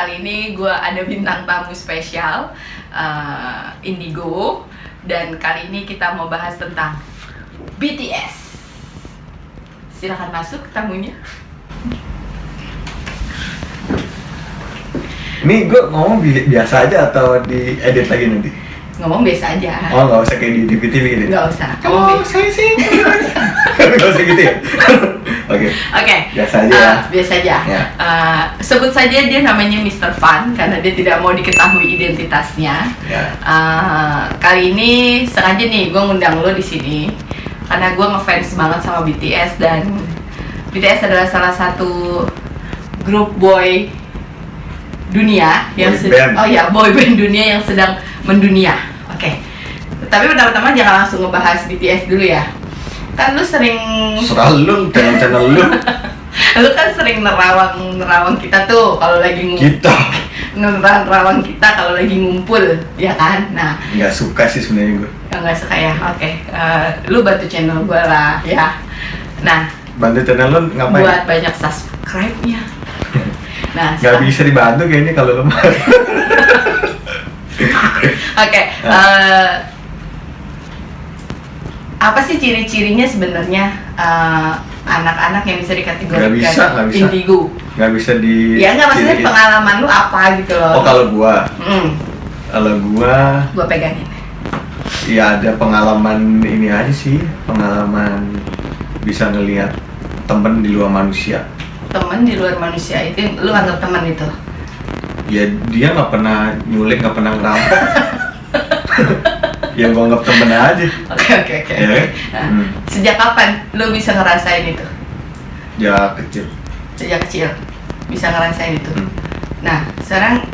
kali ini gue ada bintang tamu spesial, Indigo. Dan kali ini kita mau bahas tentang BTS. Silakan masuk tamunya. Ini gue ngomong biasa aja atau diedit lagi nanti? Ngomong biasa aja. Oh, nggak usah kayak di TV gitu? Nggak usah. Saya sih. Nggak usah gitu ya? Oke. Biasa aja ya. Biasa aja. Ya. Sebut saja dia namanya Mr. Fun karena dia tidak mau diketahui identitasnya. Ya. Kali ini sengaja nih gue ngundang lo di sini karena gue ngefans banget sama BTS, dan BTS adalah salah satu grup boy dunia yang boy band dunia yang sedang mendunia. Oke. Tapi pertama-tama jangan langsung ngebahas BTS dulu ya. Kan lu sering selalu channel lu. Lu kan sering nerawang kita tuh kalau lagi nerawang kita kalau lagi ngumpul, ya kan? Nah, nggak suka sih sebenarnya gue. Nggak suka ya. Oke. Lu bantu channel gue lah ya. Nah, bantu channel lu ngapain? Buat banyak subscribe-nya. Nah, nggak bisa dibantu kayaknya kalau lu. Oke. Apa sih ciri-cirinya sebenarnya anak-anak yang bisa dikategorikan nggak bisa. Indigo? Nggak bisa di. Ya nggak, maksudnya pengalaman lu apa gitu loh? Oh, kalau gua Pegangin. Ya ada pengalaman ini aja sih, pengalaman bisa ngelihat temen di luar manusia. Temen di luar manusia itu lu anggap teman itu? Ya dia nggak pernah nyulik, nggak pernah ngerampok. Ya gua anggap temen aja. Oke. Ya, Nah, sejak kapan lu bisa ngerasain itu? Ya kecil. Sejak kecil bisa ngerasain itu. Nah, sekarang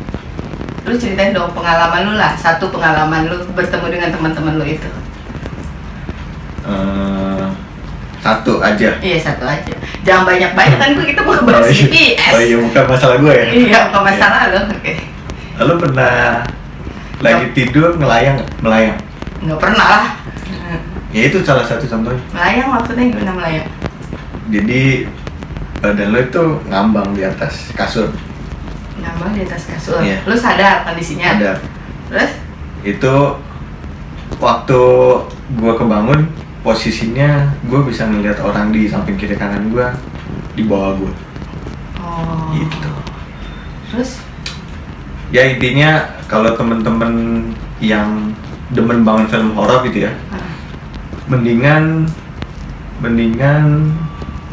lu ceritain dong pengalaman lu lah, satu pengalaman lu bertemu dengan teman-teman lu itu. Satu aja. Iya, satu aja. Jangan banyak-banyak kan, kita mau bahas BTS. Oh iya, bukan masalah gue ya? Iya, bukan masalah lo. Oke. Lalu pernah lagi tidur melayang? Nggak pernah lah. Ya itu salah satu contohnya. Melayang maksudnya gimana melayang? Jadi badan lo itu ngambang di atas kasur. Ngambang di atas kasur? Iya. Lu sadar kondisinya? Sadar. Terus? Itu waktu gue kebangun, posisinya gue bisa ngeliat orang di samping kiri kanan gue, di bawah gue. Oh. Gitu. Terus? Ya intinya kalau temen-temen yang demen banget film horor gitu ya, mendingan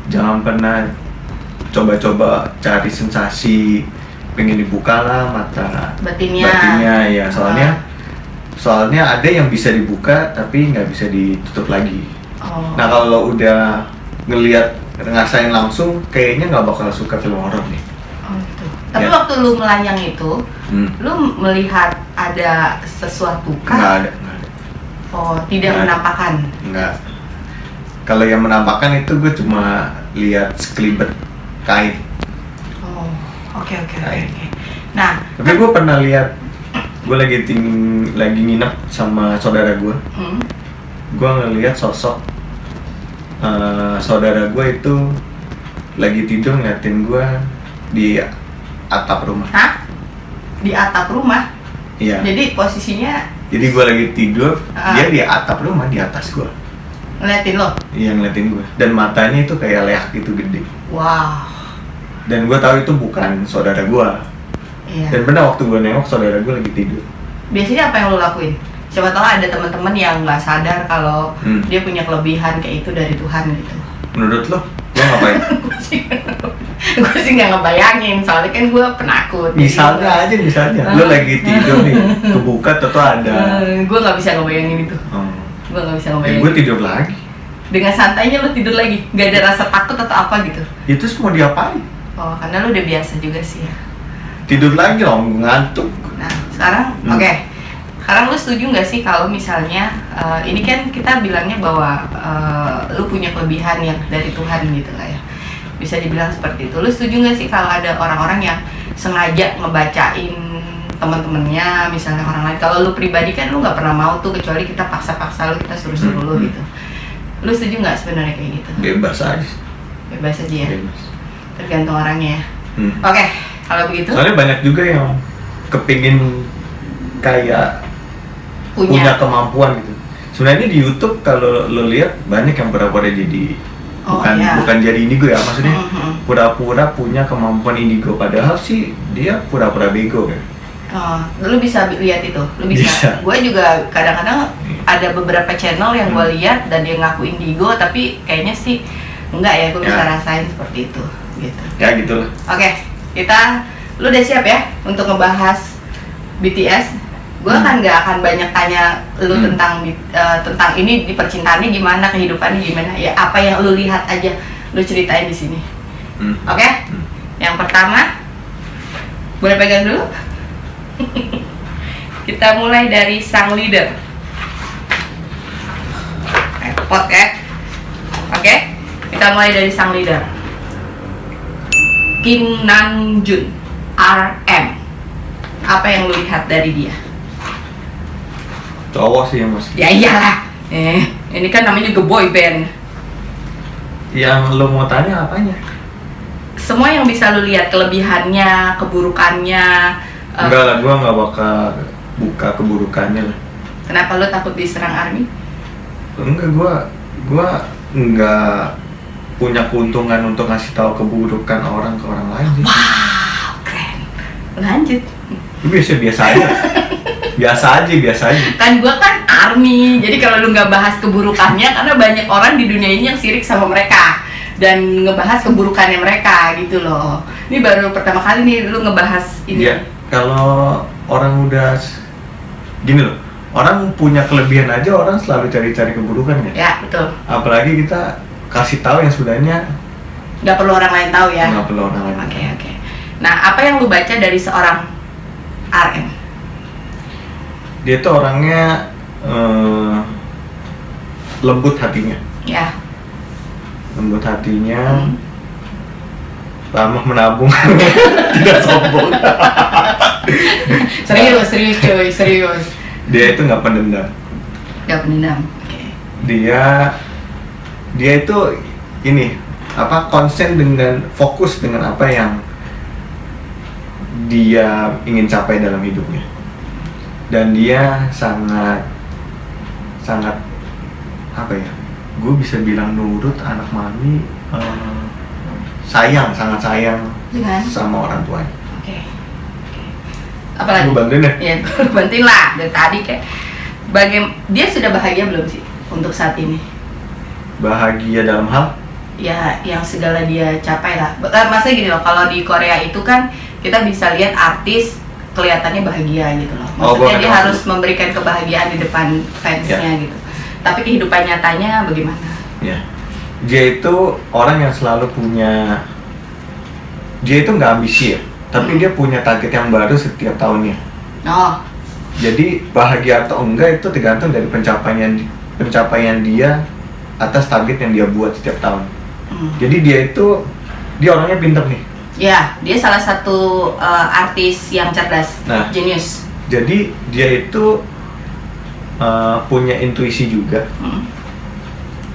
jangan pernah coba-coba cari sensasi pengen dibuka lah mata batinnya ya, soalnya ada yang bisa dibuka tapi nggak bisa ditutup lagi. Nah kalau udah ngerasain langsung, kayaknya nggak bakal suka film horor nih. Gitu. Tapi waktu lu melayang itu, lu melihat ada sesuatu kah? Nggak ada. Oh, tidak menampakkan? Nggak. Kalau yang menampakkan itu gue cuma lihat sekelibet kain. Oh, oke. Nah, tapi gue pernah lihat, gue lagi nginep sama saudara gue. Gue ngelihat sosok saudara gue itu lagi tidur ngeliatin gue di atap rumah. Hah? Di atap rumah? Iya. Jadi posisinya? Jadi gue lagi tidur, dia di atap rumah di atas gue. Ngeliatin lo? Iya, ngeliatin gue. Dan matanya itu kayak leak gitu gede. Wow. Dan gue tahu itu bukan saudara gue. Iya. Dan benar waktu gue nengok, saudara gue lagi tidur. Biasanya apa yang lo lakuin? Siapa tahu ada teman-teman yang nggak sadar kalau dia punya kelebihan kayak itu dari Tuhan gitu. Menurut lo ngapain? Gue sih nggak ngebayangin, soalnya kan gue penakut. Misalnya lo lagi tidur nih, kebuka tentu ada. Gue nggak bisa ngebayangin itu. Gue nggak bisa ngebayangin. Gue tidur lagi. Dengan santainya lo tidur lagi, nggak ada rasa takut atau apa gitu? Itu semua diapain? Oh, karena lo udah biasa juga sih ya. Tidur lagi dong, ngantuk. Nah, sekarang oke. Sekarang lu setuju nggak sih kalau misalnya ini kan kita bilangnya bahwa lu punya kelebihan yang dari Tuhan gitu lah ya, bisa dibilang seperti itu. Lu setuju nggak sih kalau ada orang-orang yang sengaja ngebacain teman-temannya, misalnya orang lain? Kalau lu pribadi kan lu nggak pernah mau tuh, kecuali kita paksa-paksa lu, kita suruh-suruh lu gitu. Lu setuju nggak sebenarnya kayak gitu? Bebas aja. Bebas aja ya. Bebas. Tergantung orangnya ya. Oke. Kalau begitu? Soalnya banyak juga yang kepingin kayak punya kemampuan gitu. Sebenarnya di YouTube kalau lo lihat banyak yang pura-pura jadi bukan jadi indigo ya, maksudnya pura-pura punya kemampuan indigo padahal sih dia pura-pura bego kan. Oh, lu bisa lihat itu, lu bisa. Gue juga kadang-kadang ada beberapa channel yang gue lihat dan dia ngaku indigo, tapi kayaknya sih enggak ya, gue bisa rasain seperti itu, gitu. Ya gitulah. Oke, lu udah siap ya untuk ngebahas BTS? Gue kan nggak akan banyak tanya lu tentang ini di percintaannya gimana, kehidupannya gimana, ya apa yang lu lihat aja, lu ceritain di sini. Oke? Yang pertama, boleh pegang dulu? Kita mulai dari sang leader. Repot ya. Oke? Kita mulai dari sang leader. Kim Namjoon, RM. Apa yang lu lihat dari dia? Cowok sih mas. Ya iyalah. Ini kan namanya juga boy band. Yang lo mau tanya apanya? Semua yang bisa lu lihat, kelebihannya, keburukannya. Enggak lah, gue nggak bakal buka keburukannya lah. Kenapa lu takut diserang ARMY? Enggak, gue nggak punya keuntungan untuk ngasih tahu keburukan orang ke orang lain sih. Wow, keren. Lanjut. Biasa aja. biasa aja. Kan gue kan ARMY, jadi kalau lu nggak bahas keburukannya, karena banyak orang di dunia ini yang sirik sama mereka dan ngebahas keburukannya mereka gitu loh. Ini baru pertama kali nih lu ngebahas ini. Ya, kalau orang udah gini loh, orang punya kelebihan aja orang selalu cari-cari keburukan ya. Ya betul. Apalagi kita kasih tahu yang sebenarnya nggak perlu orang lain tahu ya. Nggak perlu orang lain. Oke. Nah, apa yang lu baca dari seorang RM? Dia tuh orangnya lembut hatinya. Ya. Lembut hatinya. Ramah menabung. Tidak sombong. Serius cuy, serius. Dia itu nggak pendendam. Oke. Dia itu ini konsen dengan fokus dengan apa yang dia ingin capai dalam hidupnya. Dan dia sangat gue bisa bilang nurut anak mami, sangat sayang sama orang tuanya. Oke. Apalagi? Gue bantuin deh. Iya, bantuin lah. Dari tadi kayak dia sudah bahagia belum sih untuk saat ini? Bahagia dalam hal? Ya, yang segala dia capai lah. Maksudnya gini loh, kalau di Korea itu kan kita bisa lihat artis kelihatannya bahagia gitu loh. Maksudnya dia harus memberikan kebahagiaan di depan fansnya gitu. Tapi kehidupan nyatanya bagaimana? Ya, dia itu orang yang selalu punya. Dia itu nggak ambisi ya, tapi dia punya target yang baru setiap tahunnya. Oh. Jadi bahagia atau enggak itu tergantung dari pencapaian dia atas target yang dia buat setiap tahun. Jadi dia orangnya pintar nih. Ya, dia salah satu artis yang cerdas, genius. Jadi dia itu punya intuisi juga.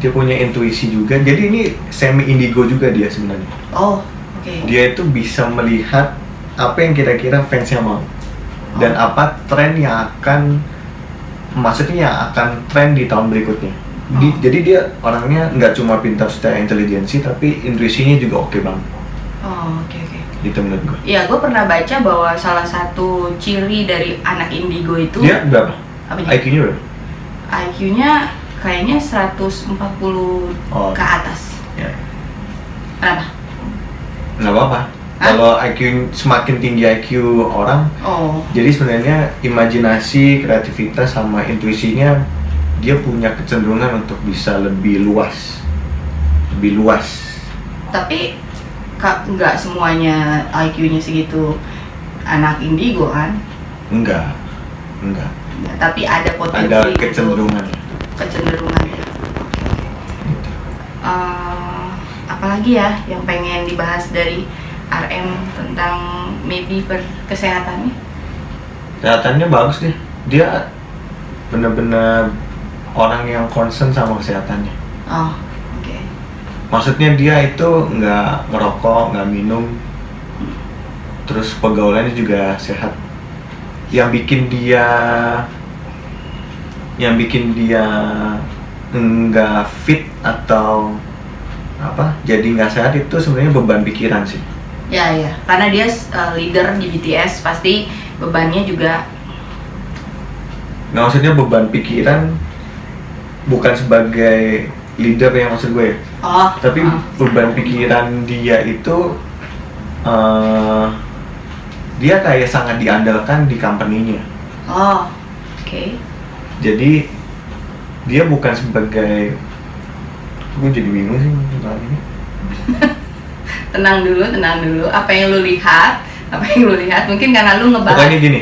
Dia punya intuisi juga. Jadi ini semi indigo juga dia sebenarnya. Oh, oke. Dia itu bisa melihat apa yang kira-kira fansnya mau dan apa tren yang akan tren di tahun berikutnya. Jadi dia orangnya nggak cuma pintar secara intelijensi, tapi intuisinya juga oke banget. Oh, oke. Itu menurut gue. Iya, gue pernah baca bahwa salah satu ciri dari anak indigo itu. Dia berapa? IQ-nya berapa? IQ-nya kayaknya 140 ke atas. Ya. Kenapa? Nggak apa-apa. Kalau IQ semakin tinggi IQ orang, jadi sebenarnya imajinasi, kreativitas sama intuisinya dia punya kecenderungan untuk bisa lebih luas. Tapi nggak semuanya IQ-nya segitu anak indigo kan? Enggak. Tapi ada potensi. Ada kecenderungan. Apalagi ya yang pengen dibahas dari RM tentang maybe kesehatannya? Kesehatannya bagus deh. Dia benar-benar orang yang concern sama kesehatannya. Oh, oke. Maksudnya dia itu nggak ngerokok, nggak minum. terus pergaulannya juga sehat. Yang bikin dia nggak fit atau apa jadi nggak sehat itu sebenarnya beban pikiran sih. Ya, karena dia leader di BTS, pasti bebannya juga. Nggak, maksudnya beban pikiran bukan sebagai leader yang maksud gue. Tapi beban pikiran dia itu dia kayak sangat diandalkan di company-nya. Oke. Jadi dia bukan sebagai, gue jadi bingung sih tentang ini. tenang dulu. Apa yang lu lihat? Mungkin karena lu ngebahas. Pokoknya gini,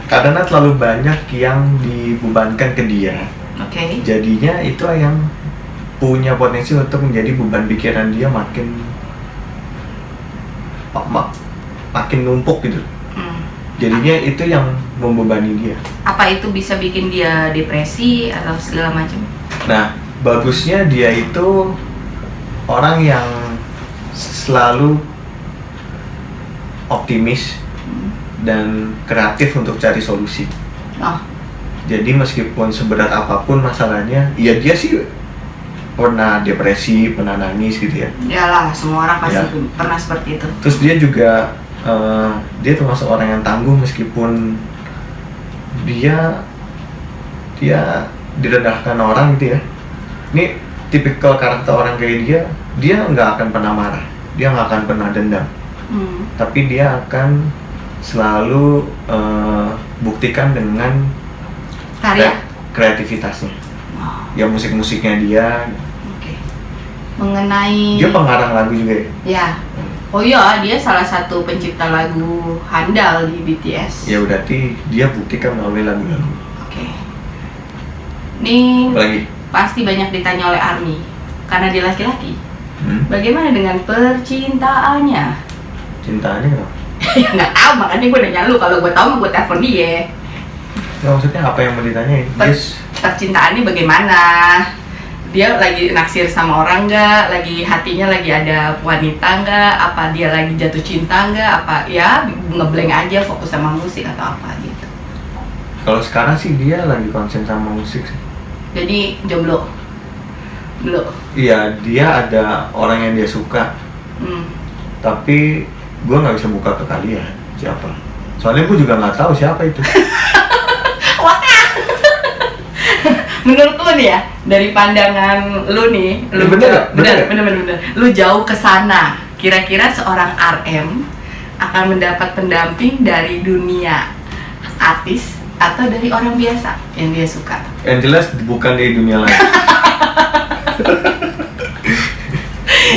karena terlalu banyak yang dibebankan ke dia. Oke. Jadinya itu yang punya potensi untuk menjadi beban pikiran dia makin numpuk gitu. Jadinya itu yang membebani dia. Apa itu bisa bikin dia depresi atau segala macam? Nah, bagusnya dia itu orang yang selalu optimis dan kreatif untuk cari solusi. Jadi meskipun seberat apapun masalahnya, ya dia sih pernah depresi, pernah nangis gitu ya. Iyalah, semua orang pasti pernah seperti itu. Terus dia juga dia termasuk orang yang tangguh meskipun dia direndahkan orang gitu ya. Ini tipikal karakter orang kayak dia nggak akan pernah marah, dia nggak akan pernah dendam. Tapi dia akan selalu buktikan dengan karya, kreativitasnya. Ya musik-musiknya dia. Mengenai dia pengarang lagu juga ya. Oh iya, dia salah satu pencipta lagu handal di BTS. Ya berarti dia buktikan melalui lagu-lagu. Nih apalagi? Pasti banyak ditanya oleh ARMY karena dia laki-laki. Bagaimana dengan percintaannya? Cintaannya kenapa? Ya nggak tahu, makanya gue nanya lu. Kalau gue tahu gue telepon dia. Ya, maksudnya apa yang mau ditanyain? Percintaannya bagaimana? Dia lagi naksir sama orang nggak? Hatinya lagi ada wanita nggak? Apa dia lagi jatuh cinta nggak? Apa ya ngeblank aja, fokus sama musik atau apa gitu? Kalau sekarang sih dia lagi konsen sama musik sih. Jadi jomblo? Belum? Iya, dia ada orang yang dia suka. Tapi gue nggak bisa buka ke kalian siapa. Soalnya gue juga nggak tahu siapa itu. Menurut lu nih ya, dari pandangan lu nih, lu bener. Lu jauh ke sana. Kira-kira seorang RM akan mendapat pendamping dari dunia artis atau dari orang biasa yang dia suka? Yang jelas bukan di dunia lain.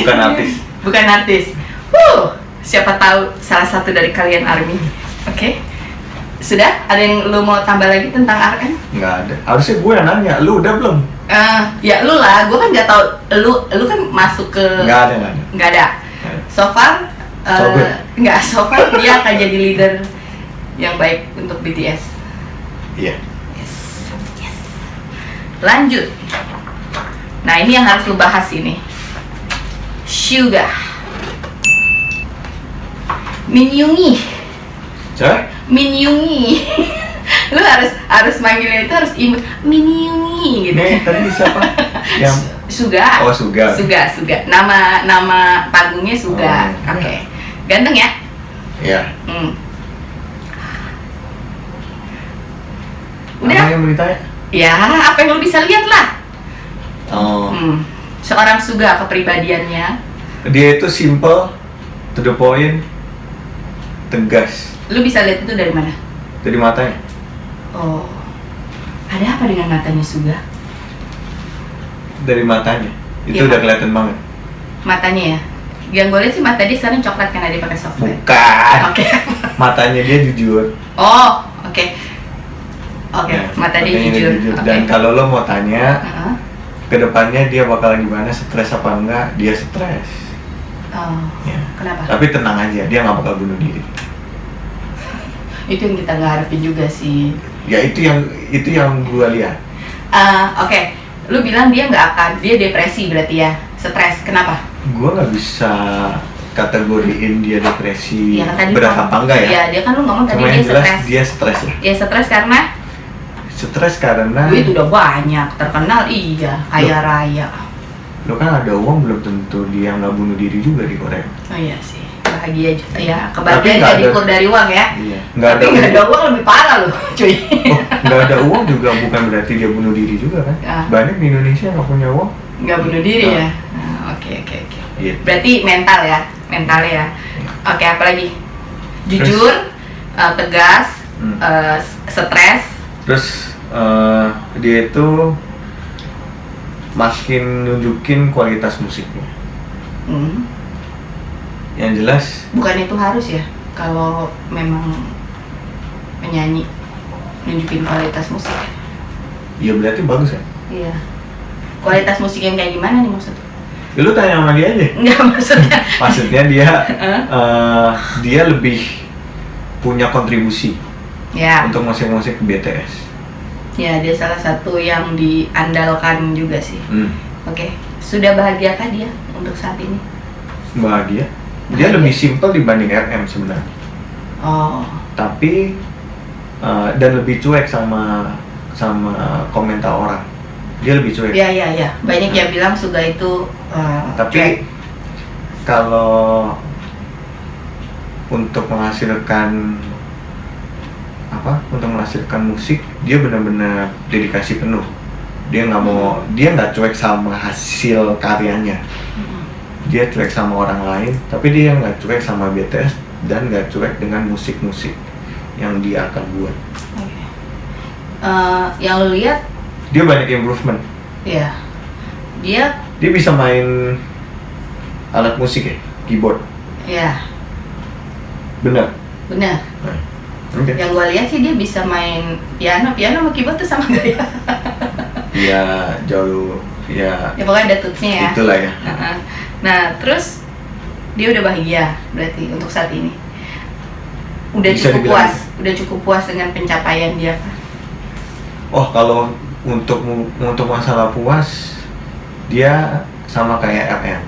Bukan artis. Bukan artis. Siapa tahu salah satu dari kalian ARMY. Oke. Sudah? Ada yang lu mau tambah lagi tentang RM? Nggak ada. Harusnya gue yang nanya. Lu udah belum? Ya lu lah. Gue kan nggak tahu. Lu kan masuk ke. Nggak ada. So far, so far dia akan jadi leader yang baik untuk BTS. Iya. Yes. Lanjut. Nah ini yang harus lu bahas ini. Suga. Minyungi. Minyungi. Lu harus manggilnya itu harus Minyungi gitu. Tadi siapa? Yang Suga. Oh, Suga. Nama panggungnya Suga. Oke. Ganteng ya? Iya. Udah. Apa yang mau ditanya? Ya, apa yang lu bisa lihat lah. Seorang Suga kepribadiannya. Dia itu simple, to the point, tegas. Lu bisa lihat itu dari mana? Dari matanya. Oh, ada apa dengan matanya Suga? Dari matanya, itu udah kelihatan banget. Matanya ya? Yang gue lihat sih mata dia sekarang coklat karena dia pakai software. Bukan. Oke. Matanya dia jujur. Oh, oke. Mata dia jujur. Dan kalau lo mau tanya, kedepannya dia bakal gimana, stres apa enggak? Dia stres. Kenapa? Tapi tenang aja, dia nggak bakal bunuh diri. Itu yang kita nggak harapin juga sih. Ya itu yang gue lihat. Oke. Lu bilang dia depresi berarti ya, stres. Kenapa? Gue nggak bisa kategoriin dia depresi Iya, kan tadi berat ngomong- apa enggak ya? Iya, dia kan lu ngomong tadi Cuma dia yang jelas stres. dia stres lah. Ya stres karena Stres karena duit udah banyak, terkenal iya, kaya raya. lo kan ada uang belum tentu dia nggak bunuh diri juga di Korea. Oh iya sih, bahagia ya, Tapi kebahagiaan nggak gak ada- diukur dari uang ya. Iya. Nggak Tapi nggak ada uang lebih parah loh, cuy. Oh, nggak ada uang juga bukan berarti dia bunuh diri juga kan? Ya. Banyak di Indonesia nggak punya uang. Nggak bunuh diri Nah. ya. Nah, Oke. Gitu. Berarti mental ya, mentalnya ya. Oke, apa lagi? Jujur, tegas, stres. Terus dia itu makin nunjukin kualitas musiknya. Hmm. Yang jelas Bukan itu harus ya, kalau memang penyanyi nunjukin kualitas musik. ya berarti bagus ya. Iya. Kualitas musik yang kayak gimana nih maksudnya? Ya, lu tanya sama dia aja. Enggak maksudnya. Maksudnya dia dia lebih punya kontribusi Ya, untuk musik-musik BTS. ya dia salah satu yang diandalkan juga sih. Oke, sudah bahagiakah dia untuk saat ini? Bahagia. Dia Bahagia. lebih simpel dibanding RM sebenarnya. Oh, Tapi dan lebih cuek sama komentar orang. Dia lebih cuek. ya. Banyak yang bilang Suga itu Tapi cuek. kalau untuk menghasilkan musik, dia benar-benar dedikasi penuh. Dia nggak cuek sama hasil karyanya. Dia cuek sama orang lain, tapi dia nggak cuek sama BTS dan nggak cuek dengan musik-musik yang dia akan buat. Oke. Yang lu lihat, Dia banyak improvement. ya dia, Dia bisa main alat musik ya, keyboard. ya Benar. benar. Oke. Yang gua lihat sih dia bisa main piano sama keyboard tuh sama gak ya? Ya jauh ya. Ya pokoknya ada tutsnya ya. Itulah ya. Nah, terus dia udah bahagia berarti untuk saat ini. Udah Bisa cukup dibilang. puas, udah cukup puas dengan pencapaian dia. Oh, kalau untuk masalah puas, dia sama kayak RM.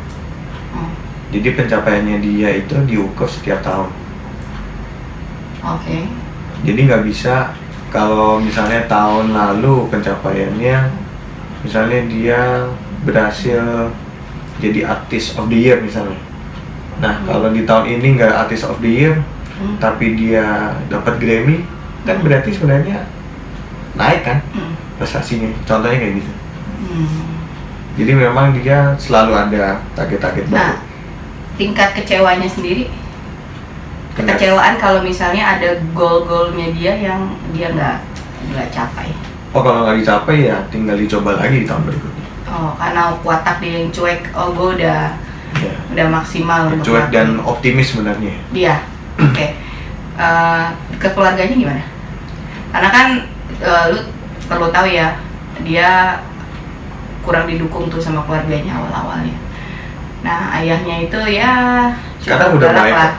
Hmm. Jadi pencapaiannya dia itu diukur setiap tahun. Oke. Jadi nggak bisa kalau misalnya tahun lalu pencapaiannya, misalnya dia berhasil jadi artist of the year misalnya. Nah, kalau di tahun ini nggak artist of the year, tapi dia dapat Grammy, kan berarti sebenarnya naik kan prestasinya. Contohnya kayak gitu. Jadi memang dia selalu ada target-target baru. Nah, tingkat kecewanya sendiri, kekecewaan kalau misalnya ada goal-goalnya dia yang dia nggak capai. Oh, kalau nggak dicapai ya tinggal dicoba lagi di tahun berikutnya. Oh, karena watak dia yang cuek. Oh, gue udah Ya. maksimal untuk Cuek dan ngelakuin. optimis sebenarnya. Dia. Oke. Ke keluarganya gimana? Karena kan lu perlu tahu ya, dia kurang didukung tuh sama keluarganya awal-awalnya. Nah, ayahnya itu ya Sekarang cukup udah galak baik. lah.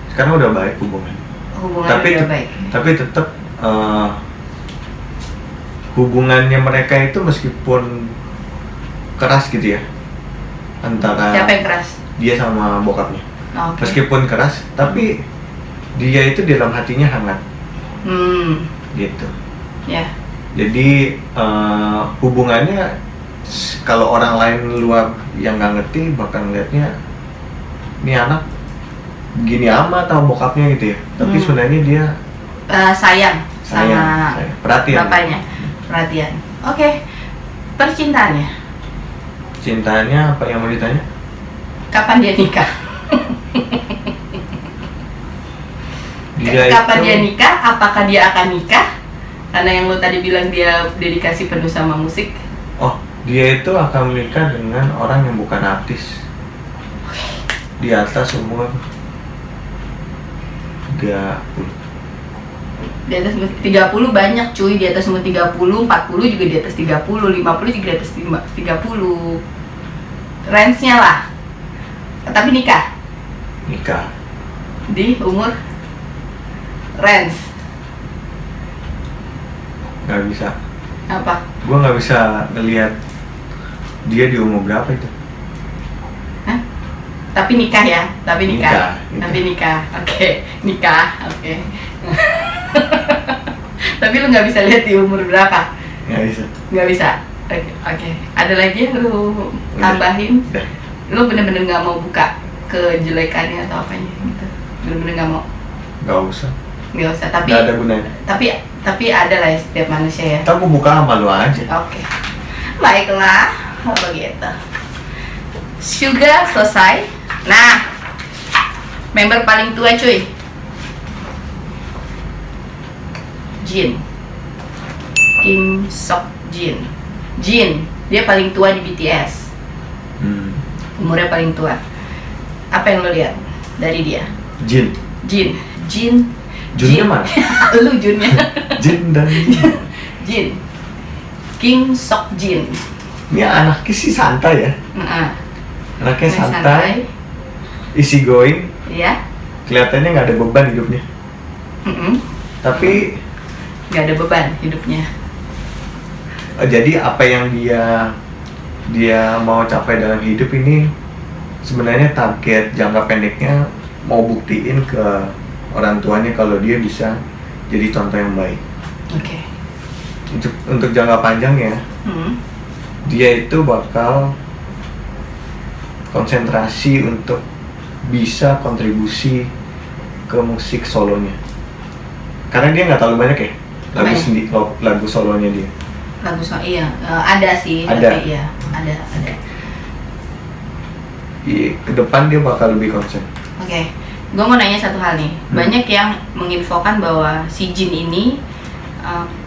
Sekarang udah baik hubungan. Hubungannya udah baik. Tapi tetap hubungannya mereka itu meskipun keras gitu ya, antara Siapa yang keras? dia sama bokapnya. Oh, oke. Meskipun keras, tapi dia itu di dalam hatinya hangat gitu. Ya. Jadi hubungannya kalau orang lain luar yang nggak ngerti bakal ngeliatnya ini anak gini amat sama bokapnya gitu ya. Tapi sebenarnya dia Sayang sama perhatian. bapaknya. Perhatian. Oke. Percintaannya. Cintanya apa yang mau ditanya? Kapan dia nikah? Kapan dia nikah? Apakah dia akan nikah? Karena yang lo tadi bilang dia dedikasi penuh sama musik. Oh, dia itu akan menikah dengan orang yang bukan artis. Di atas umur 30. Di atas 30 banyak cuy, di atas umur 30, 40 juga di atas 30, 50 juga di atas 30. Range-nya lah. Tapi nikah Nikah. di umur range Nggak bisa. apa? Gua nggak bisa ngelihat dia di umur berapa itu. Hah? Tapi nikah ya, tapi nikah. Nikah. Tapi nikah. Oke, nikah. Oke. Tapi lu nggak bisa lihat di umur berapa? Nggak bisa. Nggak bisa. Oke. Ada lagi yang lu tambahin? Udah. Lu bener-bener nggak mau buka kejelekannya atau apanya gitu? Bener-bener nggak mau? Nggak usah. Nggak usah. Tapi Nggak ada gunanya. tapi ada lah ya setiap manusia ya. Ntar gua buka sama lu aja. Oke. Baiklah, kalau begitu. Sudah selesai. Nah, member paling tua cuy. Jin. Kim Sok Jin. Jin, dia paling tua di BTS. Umurnya paling tua. Apa yang lo lihat dari dia? Jin. Junnya mana? Lu Junnya. Jin dan Jin. Jin. Kim Sok Jin. Ini anaknya sih santai ya. Anaknya santai, easy going. Iya. Kelihatannya nggak ada beban hidupnya. Tapi nggak ada beban hidupnya. Jadi apa yang dia mau capai dalam hidup ini sebenarnya target jangka pendeknya mau buktiin ke orang tuanya kalau dia bisa jadi contoh yang baik. Oke. Untuk jangka panjangnya, dia itu bakal konsentrasi untuk bisa kontribusi ke musik solonya. Karena dia nggak terlalu banyak ya lagu solonya dia. Lagu solo iya, ada sih. Ada. Tapi iya, ada. Ke depan dia bakal lebih konsen. Oke. Gue mau nanya satu hal nih. Banyak yang menginfokan bahwa si Jin ini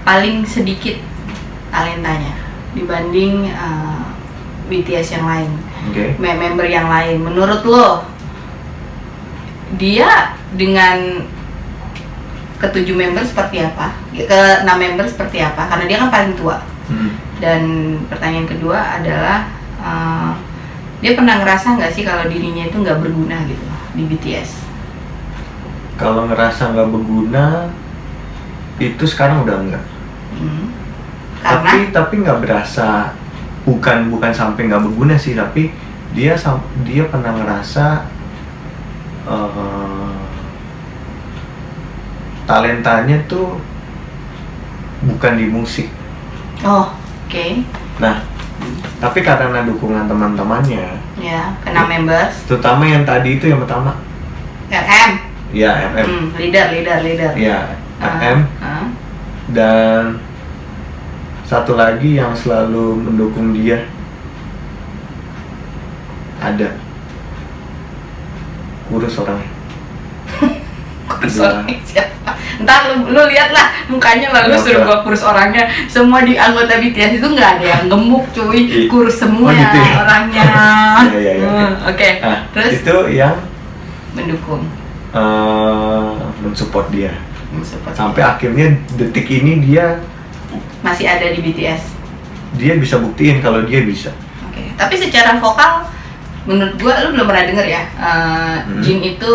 paling sedikit talentanya dibanding BTS yang lain. Member yang lain. Menurut lo, dia dengan ke-7 member seperti apa? Ke-6 member seperti apa? Karena dia kan paling tua. Dan pertanyaan kedua adalah dia pernah ngerasa nggak sih kalau dirinya itu nggak berguna gitu di BTS? Kalau ngerasa nggak berguna, itu sekarang udah enggak. Karena? Tapi nggak berasa, bukan sampai nggak berguna sih, tapi dia pernah ngerasa talentanya tuh bukan di musik. Oke. Nah, tapi karena dukungan teman-temannya, ya, ke-6 members, terutama yang tadi itu yang pertama, RM. Ya, RM. Leader. Ya, RM. Dan satu lagi yang selalu mendukung dia ada kurus orangnya. Kurus orangnya siapa? Ntar lu lihat lah mukanya lalu suruh gua kurus orangnya. Semua di anggota BTS itu nggak ada yang gemuk cuy, kurus semua gitu ya? orangnya. Iya. Oke. Nah, terus itu yang mendukung, mensupport dia. Sampai akhirnya detik ini dia masih ada di BTS. Dia bisa buktiin kalau dia bisa. Oke. Tapi secara vokal, menurut gua, lu belum pernah denger ya, Jin itu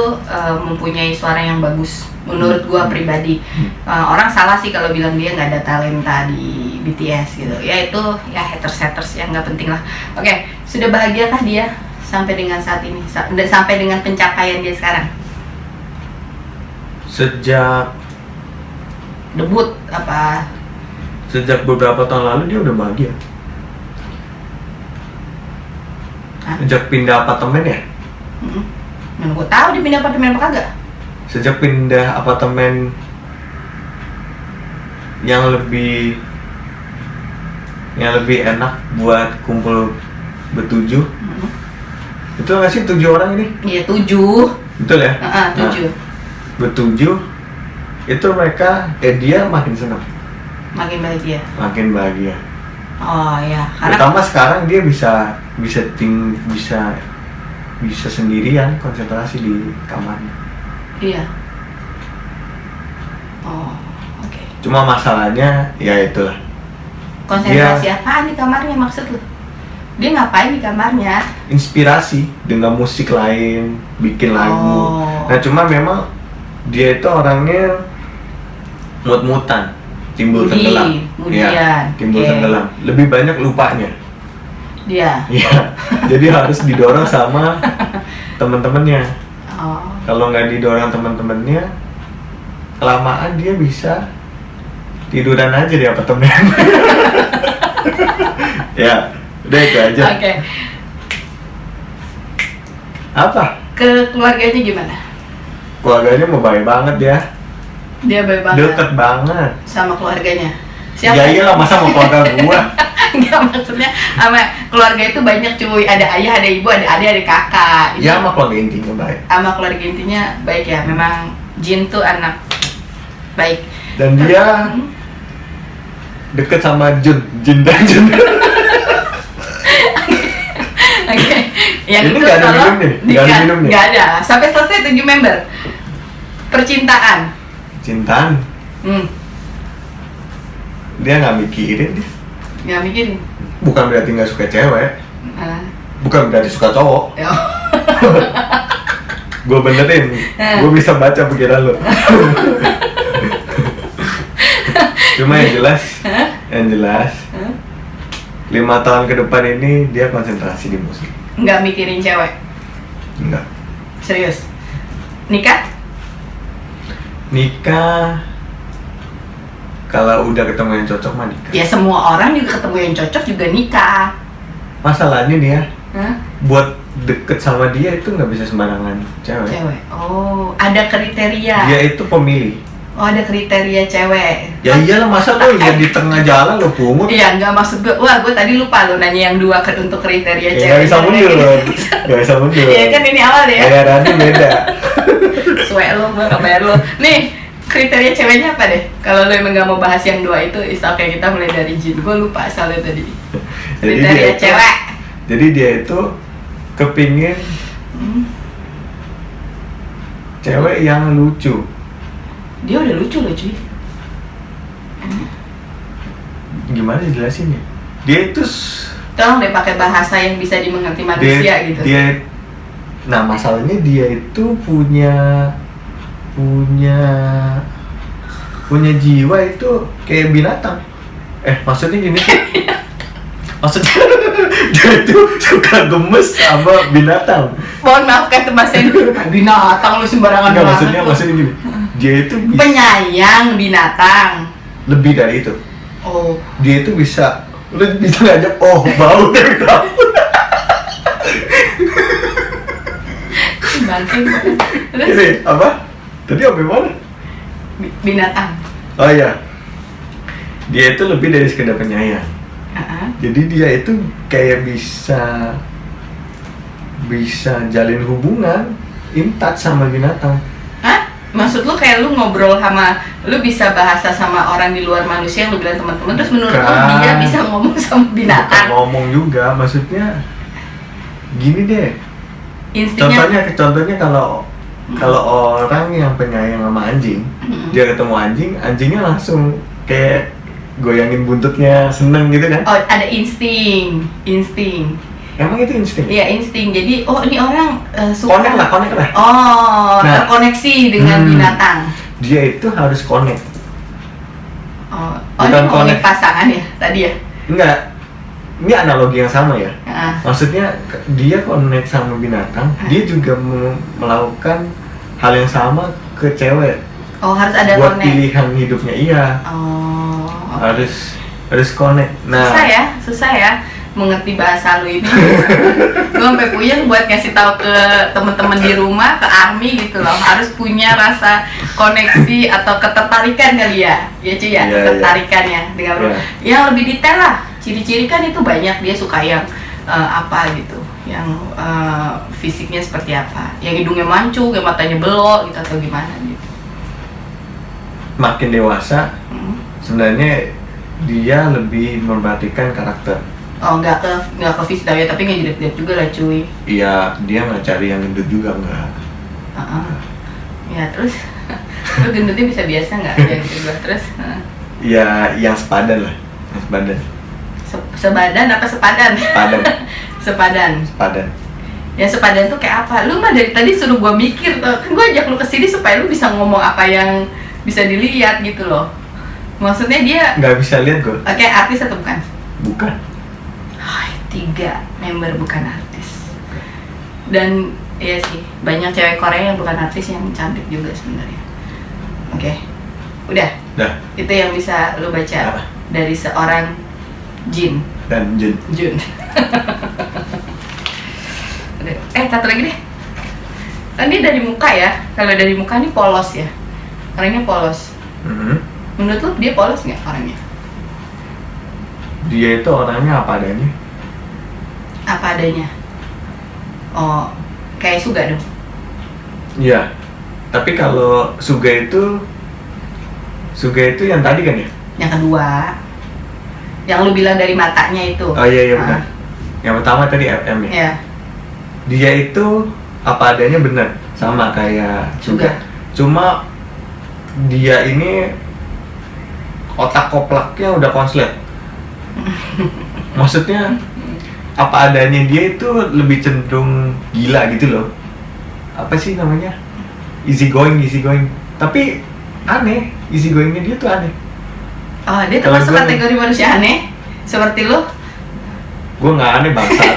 mempunyai suara yang bagus. Menurut gua pribadi, orang salah sih kalau bilang dia nggak ada talenta di BTS gitu. Ya itu ya haters yang nggak penting lah. Oke, sudah bahagiakah dia sampai dengan saat ini, sampai dengan pencapaian dia sekarang? Sejak Debut apa? Sejak beberapa tahun lalu dia udah bahagia. Sejak pindah apartemen ya? Mana gue tahu dia pindah apartemen apa kagak? Sejak pindah apartemen yang lebih enak buat kumpul bertujuh. Betul nggak sih 7 orang ini? Iya 7. Betul ya? 7. Bertujuh itu mereka, dia makin senang. Makin bahagia. Oh ya. Pertama sekarang dia bisa sendirian konsentrasi di kamarnya. Iya. Oh, oke. Cuma masalahnya ya itulah. Konsentrasi apaan di kamarnya maksud lu? Dia ngapain di kamarnya? Inspirasi dengan musik lain, bikin lagu. Nah cuma memang dia itu orangnya mut-mutan, timbul tenggelam. Ya, timbul tenggelam. Lebih banyak lupanya. Dia. Iya. Jadi harus didorong sama teman-temannya. Oh. Kalau nggak didorong teman-temannya, kelamaan dia bisa tiduran aja di apartemen. Ya, udah itu aja. Oke. Apa? Ke keluarganya gimana? Keluarganya mau baik banget ya. Dia baik banget. Deket banget. Sama keluarganya. Ya iyalah, masa mau keluarga gua. Enggak, maksudnya sama keluarga itu banyak cuy, ada ayah, ada ibu, ada adik, ada kakak. Ya sama keluarga intinya baik. Sama keluarga intinya baik ya, memang Jin tuh anak baik. Dan dia deket sama Jin dan Jun. Oke. Yang Ini itu nggak ada kalau minum nih? Nggak ada minum nih? Nggak ada. Sampai selesai 7 member. Percintaan. Cintaan. Dia nggak mikirin dia. Nggak mikirin. Bukan berarti nggak suka cewek. Ah. Bukan berarti suka cowok. Ya. Gue benerin. Gue bisa baca pikiran lo. Cuma yang jelas, yang jelas, 5 tahun ke depan ini dia konsentrasi di musik. Nggak mikirin cewek. Enggak. Serius. Nikah? Nikah, kalau udah ketemu yang cocok mah nikah. Ya semua orang juga ketemu yang cocok juga nikah. Masalahnya nih ya, Hah? buat deket sama dia itu nggak bisa sembarangan cewek. Cewek. Oh, ada kriteria. Dia itu pemilih. Oh, ada kriteria cewek. Ya iyalah, masa lo lihat di tengah jalan lo pungut. Iya, nggak maksud gue. Wah, gue tadi lupa lo nanya yang 2 untuk kriteria Ya cewek. nggak bisa mundur loh. Nggak bisa mundur. Iya kan ini awal ya. Bayarannya beda. Suwe lo, gue nggak bayar lo. Nih, kriteria ceweknya apa deh? Kalau lo emang nggak mau bahas yang 2 itu, is okay, kita mulai dari Jin. Gue lupa soalnya tadi. Jadi Kriteria dia itu- cewek. Jadi dia itu kepingin cewek yang lucu. Dia udah lucu loh cuy. Gimana jelasinnya? Dia itu Tolong deh pakai bahasa yang bisa dimengerti manusia gitu. Nah masalahnya dia itu punya jiwa itu kayak binatang. Maksudnya gini. Maksudnya dia itu suka gemes sama binatang. Mohon maaf kan bahasa Indonesia. Binatang lu sembarangan Enggak, banget. maksudnya gini. Dia itu Penyayang binatang. lebih dari itu. Oh, Dia itu bisa ngajak bau dari kamu. banting. Terus Ini apa? Tadi apa mana? binatang. Oh iya. Dia itu lebih dari sekedar penyayang. Jadi dia itu kayak bisa jalin hubungan in touch sama binatang. Hah? Maksud lu kayak lu ngobrol sama, lu bisa bahasa sama orang di luar manusia yang lu bilang teman-teman, terus menurut lu dia bisa ngomong sama Bukan binatang? ngomong juga, maksudnya gini deh. Instingnya. Contohnya kalau orang yang penyayang sama anjing, dia ketemu anjing, anjingnya langsung kayak goyangin buntutnya, seneng gitu kan? Oh, ada insting. Emang itu insting? Iya, insting. Jadi, oh ini orang suka. Connect lah. Oh, Nah. terkoneksi dengan binatang. Dia itu harus connect. Oh, Bukan ini ngomongin connect. pasangan ya tadi ya? Enggak, ini analogi yang sama ya. Heeh. Maksudnya dia connect sama binatang, dia juga melakukan hal yang sama ke cewek. Oh, harus ada Buat connect. pilihan hidupnya, iya. Oh. Harus connect. Nah, Susah ya mengerti bahasa lu ini. Gue sampai puyeng buat ngasih tahu ke temen-temen di rumah, ke army gitu loh. Harus punya rasa koneksi atau ketertarikan kali ya. Ya cuy ya, Iya, ketertarikannya dengan Iya. yang lebih detail lah. Ciri-ciri kan itu banyak, dia suka yang apa gitu, yang fisiknya seperti apa, yang hidungnya mancung, yang matanya belok gitu atau gimana gitu. makin dewasa, sebenarnya dia lebih memperhatikan karakter. Oh, nggak ke fisik ya, tapi ngejilat-jilat juga lah cuy. Iya, dia nggak cari yang gendut juga enggak. Ya terus, lu gendutnya bisa biasa nggak? Yang kedua terus, Ya, yang sepadan lah, yang sepadan. sebadan apa sepadan? Sepadan, Sepadan. Ya sepadan tuh kayak apa? Lu mah dari tadi suruh gua mikir tuh. Kan gua ajak lu kesini supaya lu bisa ngomong apa yang bisa dilihat gitu loh. Maksudnya dia, nggak bisa lihat gue. oke, artis atau bukan? Bukan. Hai, 3 member bukan artis. Dan Iya sih, banyak cewek Korea yang bukan artis yang cantik juga sebenarnya. Oke, udah. Dah. Itu yang bisa lo baca Apa? dari seorang Jin. Dan Jun. Udah. Satu lagi deh. Kan dia dari muka ya. Kalau dari muka ini polos ya. Orangnya polos. Menurut lo dia polos nggak orangnya? Dia itu orangnya apa adanya. Apa adanya. Oh, kayak Suga dong. Iya. Tapi kalau Suga itu yang tadi kan ya? Yang kedua, yang lu bilang dari matanya itu. Oh iya benar. Yang pertama tadi FM ya. Iya. Dia itu apa adanya benar, sama kayak Suga. Cuma dia ini otak koplaknya udah konslet. Maksudnya apa adanya dia itu lebih cenderung gila gitu loh. Apa sih namanya? Easy going. Tapi aneh, easy goingnya dia tuh aneh. Oh, dia termasuk kategori manusia aneh seperti lo? Gue nggak aneh bangsat.